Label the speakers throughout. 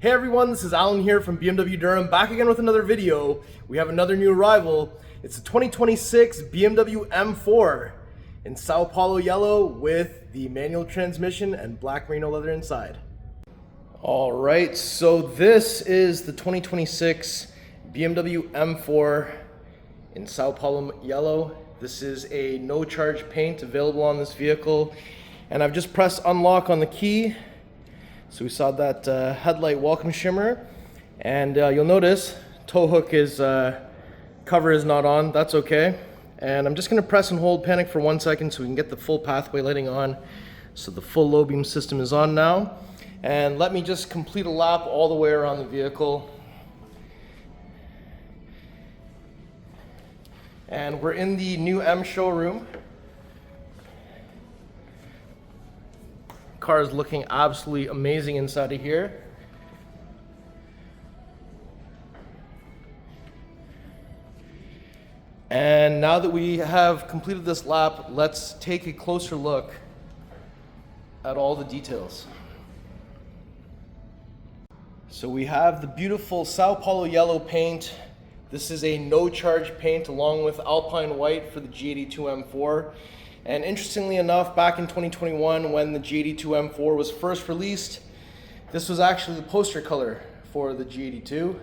Speaker 1: Hey everyone, this is Alan here from BMW Durham, back again with another video. We have another new arrival. It's a 2026 BMW M4 in Sao Paulo Yellow with the manual transmission and Black Merino Leather inside. Alright, so this is the 2026 BMW M4 in Sao Paulo Yellow. This is a no-charge paint available on this vehicle, and I've just pressed unlock on the key. So we saw that headlight welcome shimmer, and you'll notice tow hook is cover is not on. That's okay. And I'm just going to press and hold panic for 1 second so we can get the full pathway lighting on. So the full low beam system is on now, and let me just complete a lap all the way around the vehicle. And we're in the new M showroom. Car is looking absolutely amazing inside of here. And now that we have completed this lap, let's take a closer look at all the details. So we have the beautiful Sao Paulo Yellow paint. This is a no-charge paint along with Alpine White for the G82 M4. And interestingly enough, back in 2021, when the G82 M4 was first released, this was actually the poster color for the G82.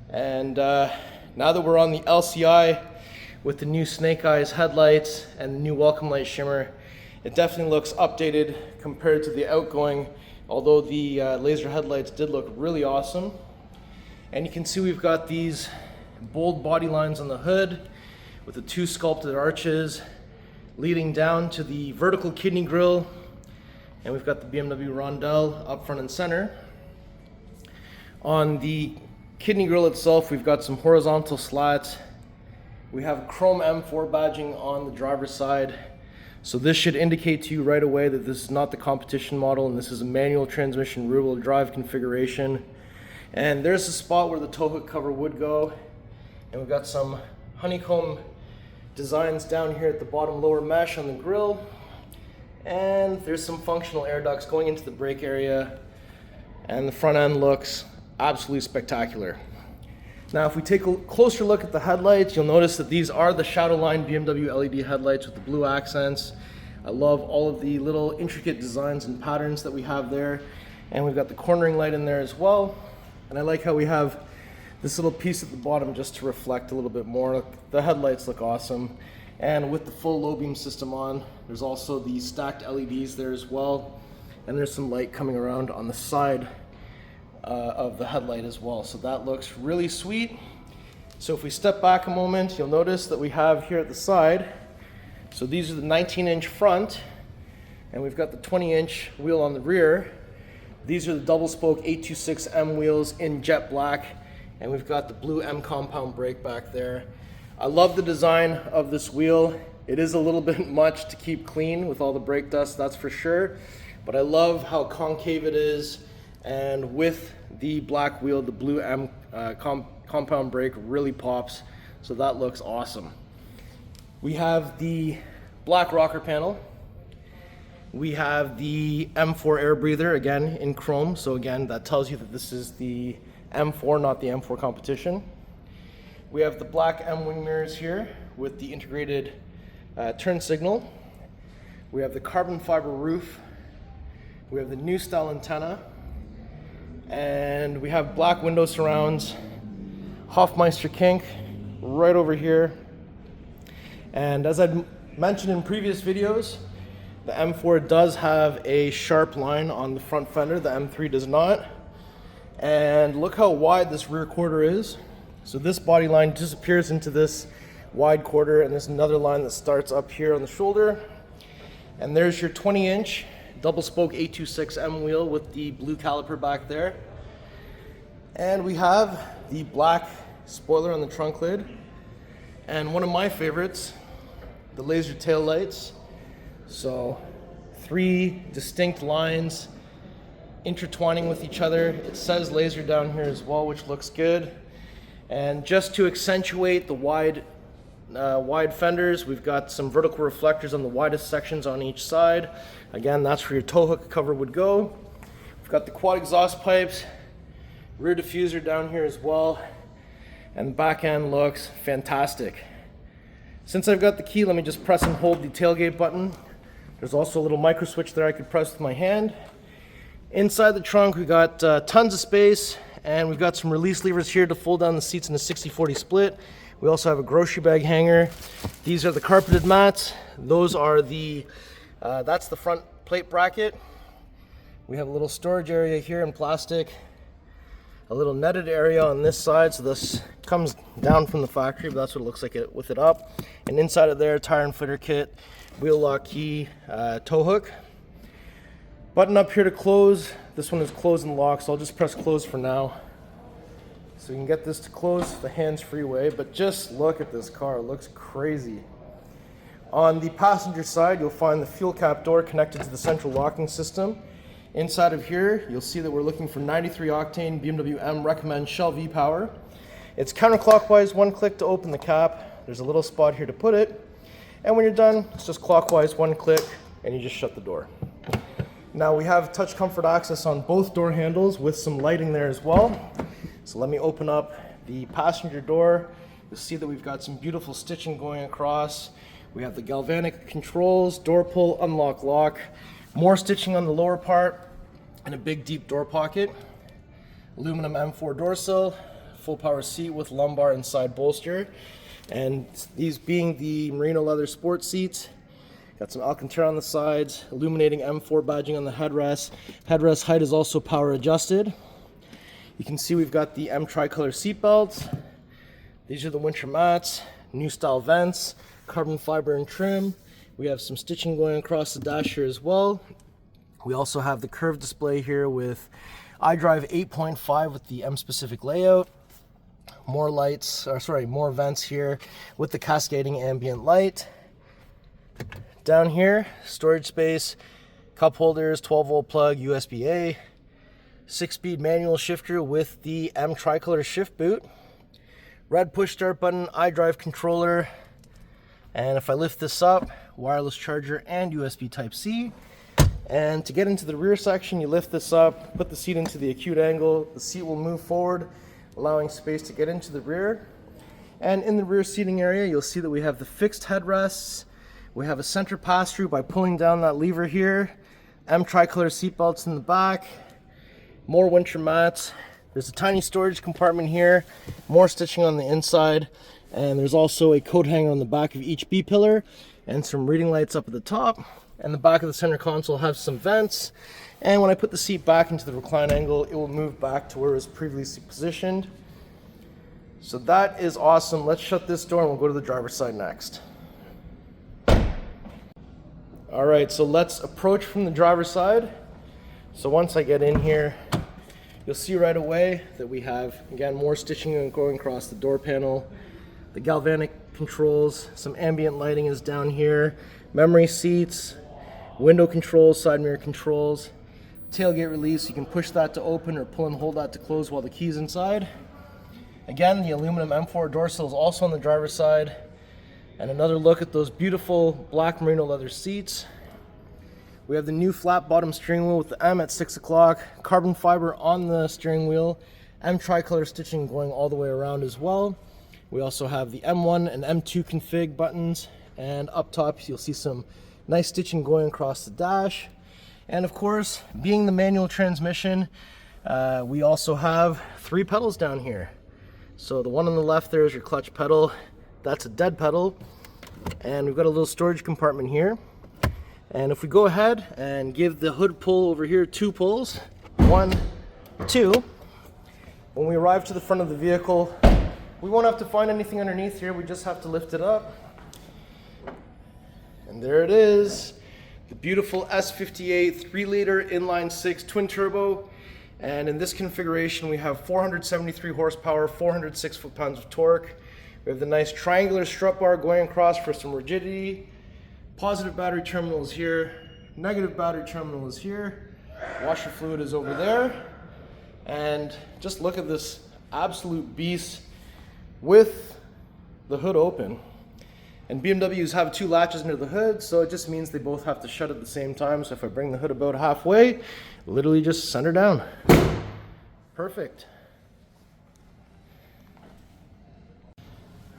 Speaker 1: And now that we're on the LCI with the new Snake Eyes headlights and the new Welcome Light shimmer, it definitely looks updated compared to the outgoing, although the laser headlights did look really awesome. And you can see we've got these bold body lines on the hood with the two sculpted arches leading down to the vertical kidney grille, and we've got the BMW rondelle up front and center. On the kidney grille itself, we've got some horizontal slats. We have chrome M4 badging on the driver's side, so this should indicate to you right away that this is not the competition model and this is a manual transmission rear-wheel drive configuration. And there's a spot where the tow hook cover would go, and we've got some honeycomb designs down here at the bottom lower mesh on the grille, and there's some functional air ducts going into the brake area, and the front end looks absolutely spectacular. Now if we take a closer look at the headlights, you'll notice that these are the Shadowline BMW LED headlights with the blue accents. I love all of the little intricate designs and patterns that we have there, and we've got the cornering light in there as well. And I like how we have this little piece at the bottom just to reflect a little bit more. The headlights look awesome. And with the full low beam system on, there's also the stacked LEDs there as well. And there's some light coming around on the side of the headlight as well. So that looks really sweet. So if we step back a moment, you'll notice that we have here at the side, so these are the 19-inch front, and we've got the 20-inch wheel on the rear. These are the double spoke 826M wheels in jet black. And we've got the blue M compound brake back there. I love the design of this wheel. It is a little bit much to keep clean with all the brake dust, that's for sure. But I love how concave it is. And with the black wheel, the blue M compound brake really pops. So that looks awesome. We have the black rocker panel. We have the M4 air breather, again in chrome. So again, that tells you that this is the M4, not the M4 competition. We have the black M wing mirrors here with the integrated turn signal. We have the carbon fiber roof. We have the new style antenna. And we have black window surrounds, Hofmeister kink right over here. And as I mentioned in previous videos, the M4 does have a sharp line on the front fender. The M3 does not. And look how wide this rear quarter is. So this body line disappears into this wide quarter, and there's another line that starts up here on the shoulder. And there's your 20-inch double spoke 826M wheel with the blue caliper back there. And we have the black spoiler on the trunk lid. And one of my favorites, the laser tail lights. So 3 distinct lines intertwining with each other. It says laser down here as well, which looks good. And just to accentuate the wide fenders, we've got some vertical reflectors on the widest sections on each side. Again, that's where your tow hook cover would go. We've got the quad exhaust pipes Rear diffuser down here as well. And the back end looks fantastic. Since I've got the key, let me just press and hold the tailgate button. There's also a little micro switch there I could press with my hand. Inside the trunk, we got tons of space, and we've got some release levers here to fold down the seats in a 60-40 split. We also have a grocery bag hanger. These are the carpeted mats. Those are the, that's the front plate bracket. We have a little storage area here in plastic, a little netted area on this side, so this comes down from the factory, but that's what it looks like with it up. And inside of there, tire and footer kit, wheel lock key, tow hook. Button up here to close. This one is close and lock, so I'll just press close for now. So you can get this to close the hands-free way, but just look at this car, it looks crazy. On the passenger side, you'll find the fuel cap door connected to the central locking system. Inside of here, you'll see that we're looking for 93 octane BMW M Recommend Shell V-Power. It's counterclockwise, one click to open the cap. There's a little spot here to put it. And when you're done, it's just clockwise, one click, and you just shut the door. Now we have touch comfort access on both door handles with some lighting there as well. So let me open up the passenger door. You'll see that we've got some beautiful stitching going across. We have the galvanic controls, door pull, unlock, lock, more stitching on the lower part, and a big deep door pocket. Aluminum M4 door sill, full power seat with lumbar and side bolster. And these being the merino leather sport seats. Got some Alcantara on the sides, illuminating M4 badging on the headrest. Headrest height is also power adjusted. You can see we've got the M tricolor seat belts. These are the winter mats, new style vents, carbon fiber and trim. We have some stitching going across the dash here as well. We also have the curved display here with iDrive 8.5 with the M specific layout. More lights, or sorry, more vents here with the cascading ambient light. Down here, storage space, cup holders, 12-volt plug, USB-A, 6-speed manual shifter with the M tricolor shift boot, red push start button, iDrive controller, and if I lift this up, wireless charger and USB Type-C. And to get into the rear section, you lift this up, put the seat into the acute angle, the seat will move forward, allowing space to get into the rear. And in the rear seating area, you'll see that we have the fixed headrests. We have a center pass-through by pulling down that lever here. M tricolor seat belts in the back. More winter mats. There's a tiny storage compartment here. More stitching on the inside. And there's also a coat hanger on the back of each B-pillar. And some reading lights up at the top. And the back of the center console has some vents. And when I put the seat back into the recline angle, it will move back to where it was previously positioned. So that is awesome. Let's shut this door and we'll go to the driver's side next. All right, so let's approach from the driver's side. So once I get in here, you'll see right away that we have, again, more stitching going across the door panel, the galvanic controls, some ambient lighting is down here, memory seats, window controls, side mirror controls, tailgate release. You can push that to open or pull and hold that to close while the key's inside. Again, the aluminum M4 door sill is also on the driver's side. And another look at those beautiful black merino leather seats. We have the new flat bottom steering wheel with the M at 6 o'clock, carbon fiber on the steering wheel, M tricolor stitching going all the way around as well. We also have the M1 and M2 config buttons, and up top you'll see some nice stitching going across the dash. And of course, being the manual transmission, we also have 3 pedals down here. So the one on the left there is your clutch pedal. That's a dead pedal, and we've got a little storage compartment here. And if we go ahead and give the hood pull over here 2 pulls, 1, 2, when we arrive to the front of the vehicle, we won't have to find anything underneath here, we just have to lift it up. And there it is, the beautiful S58 3-liter inline-6 twin turbo. And in this configuration, we have 473 horsepower, 406 foot-pounds of torque. We have the nice triangular strut bar going across for some rigidity. Positive battery terminal is here. Negative battery terminal is here. Washer fluid is over there. And just look at this absolute beast with the hood open. And BMWs have 2 latches near the hood, so it just means they both have to shut at the same time. So if I bring the hood about halfway, literally just center down. Perfect.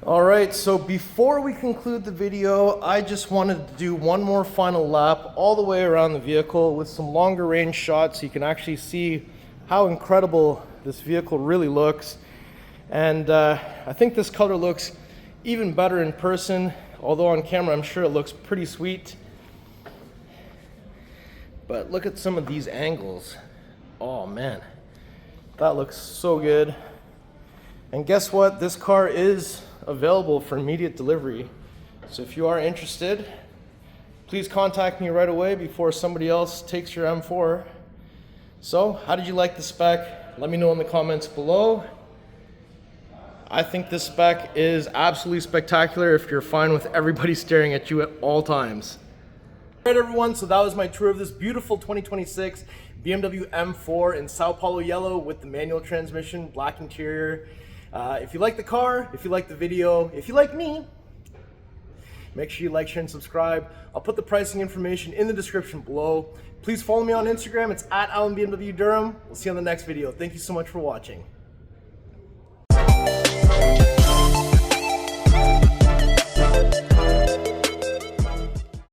Speaker 1: All right, so before we conclude the video, I just wanted to do one more final lap all the way around the vehicle with some longer range shots so you can actually see how incredible this vehicle really looks. And I think this color looks even better in person, although on camera I'm sure it looks pretty sweet. But look at some of these angles. Oh man, that looks so good. And guess what? This car is available for immediate delivery. So if you are interested, please contact me right away before somebody else takes your M4. So how did you like the spec? Let me know in the comments below. I think this spec is absolutely spectacular if you're fine with everybody staring at you at all times. All right everyone, so that was my tour of this beautiful 2026 BMW M4 in Sao Paulo Yellow with the manual transmission, black interior. If you like the car, if you like the video, if you like me, make sure you like, share, and subscribe. I'll put the pricing information in the description below. Please follow me on Instagram. It's @AlanBMWDurham. We'll see you on the next video. Thank you so much for watching.